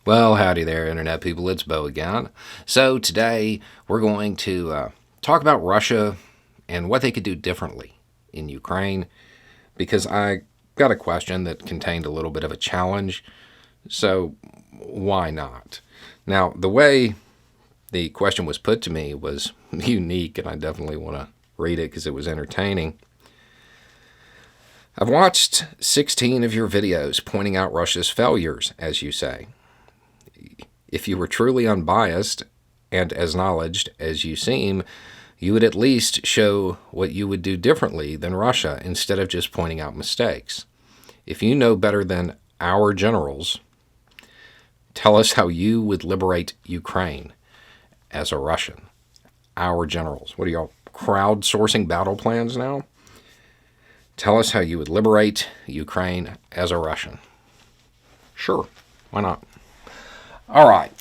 Well, howdy there, Internet people. It's Bo again. So today we're going to talk about Russia and what they could do differently in Ukraine, because I got a question that contained a little bit of a challenge. So why not? Now, the way the question was put to me was unique, and I definitely want to read it because it was entertaining. I've watched 16 of your videos pointing out Russia's failures, as you say. If you were truly unbiased and as knowledgeable as you seem, you would at least show what you would do differently than Russia instead of just pointing out mistakes. If you know better than our generals, tell us how you would liberate Ukraine as a Russian. Our generals. What are y'all, crowdsourcing battle plans now? Tell us how you would liberate Ukraine as a Russian. Sure, why not? All right,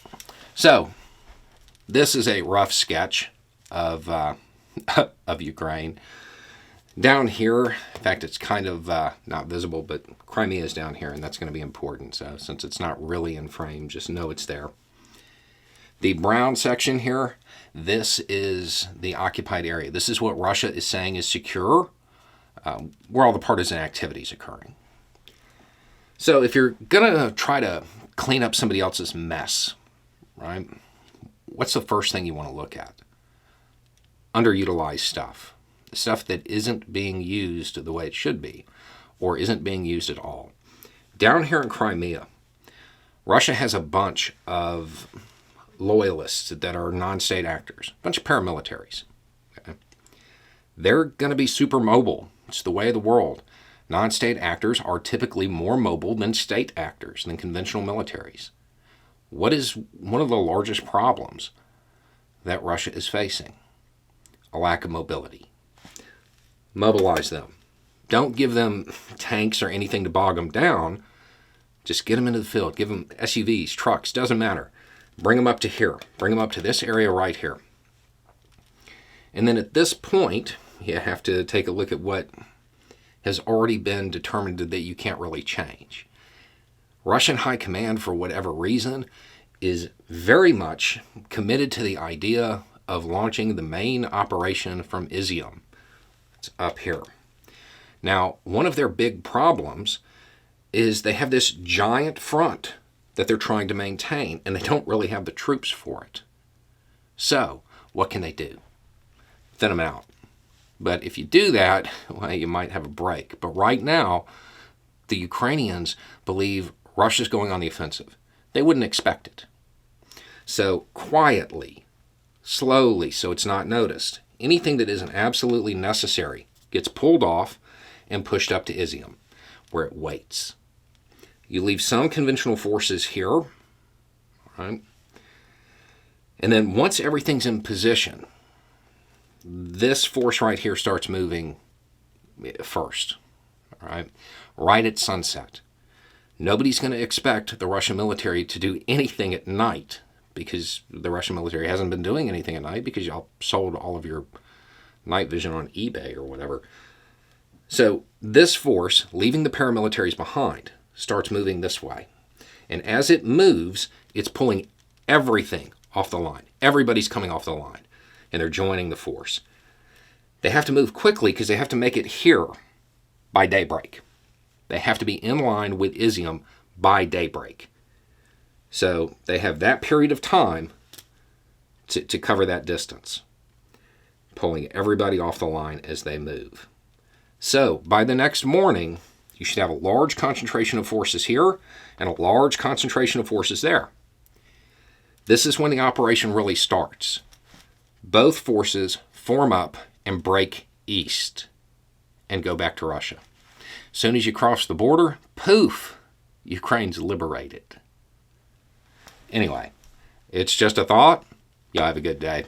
so this is a rough sketch of of Ukraine. Down here, in fact, it's kind of not visible, but Crimea is down here, and that's going to be important. So since it's not really in frame, just know it's there. The brown section here, this is the occupied area. This is what Russia is saying is secure, where all the partisan activity is occurring. So if you're going to try to clean up somebody else's mess, right? What's the first thing you want to look at? Underutilized stuff. Stuff that isn't being used the way it should be, or isn't being used at all. Down here in Crimea, Russia has a bunch of loyalists that are non-state actors, a bunch of paramilitaries. Okay? They're going to be super mobile. It's the way of the world. Non-state actors are typically more mobile than state actors, than conventional militaries. What is one of the largest problems that Russia is facing? A lack of mobility. Mobilize them. Don't give them tanks or anything to bog them down. Just get them into the field. Give them SUVs, trucks, doesn't matter. Bring them up to here. Bring them up to this area right here. And then at this point, you have to take a look at what has already been determined that you can't really change. Russian high command, for whatever reason, is very much committed to the idea of launching the main operation from Izium. It's up here. Now, one of their big problems is they have this giant front that they're trying to maintain, and they don't really have the troops for it. So, what can they do? Thin them out. But if you do that, well, you might have a break. But right now, the Ukrainians believe Russia's going on the offensive. They wouldn't expect it. So quietly, slowly, so it's not noticed, anything that isn't absolutely necessary gets pulled off and pushed up to Izium, where it waits. You leave some conventional forces here, right? And then once everything's in position, this force right here starts moving first, all right at sunset. Nobody's going to expect the Russian military to do anything at night, because the Russian military hasn't been doing anything at night because y'all sold all of your night vision on eBay or whatever. So this force, leaving the paramilitaries behind, starts moving this way. And as it moves, it's pulling everything off the line. Everybody's coming off the line. And they're joining the force. They have to move quickly because they have to make it here by daybreak. They have to be in line with Izium by daybreak. So they have that period of time to cover that distance, pulling everybody off the line as they move. So by the next morning, you should have a large concentration of forces here and a large concentration of forces there. This is when the operation really starts. Both forces form up and break east and go back to Russia. As soon as you cross the border, poof, Ukraine's liberated. Anyway, it's just a thought. Y'all have a good day.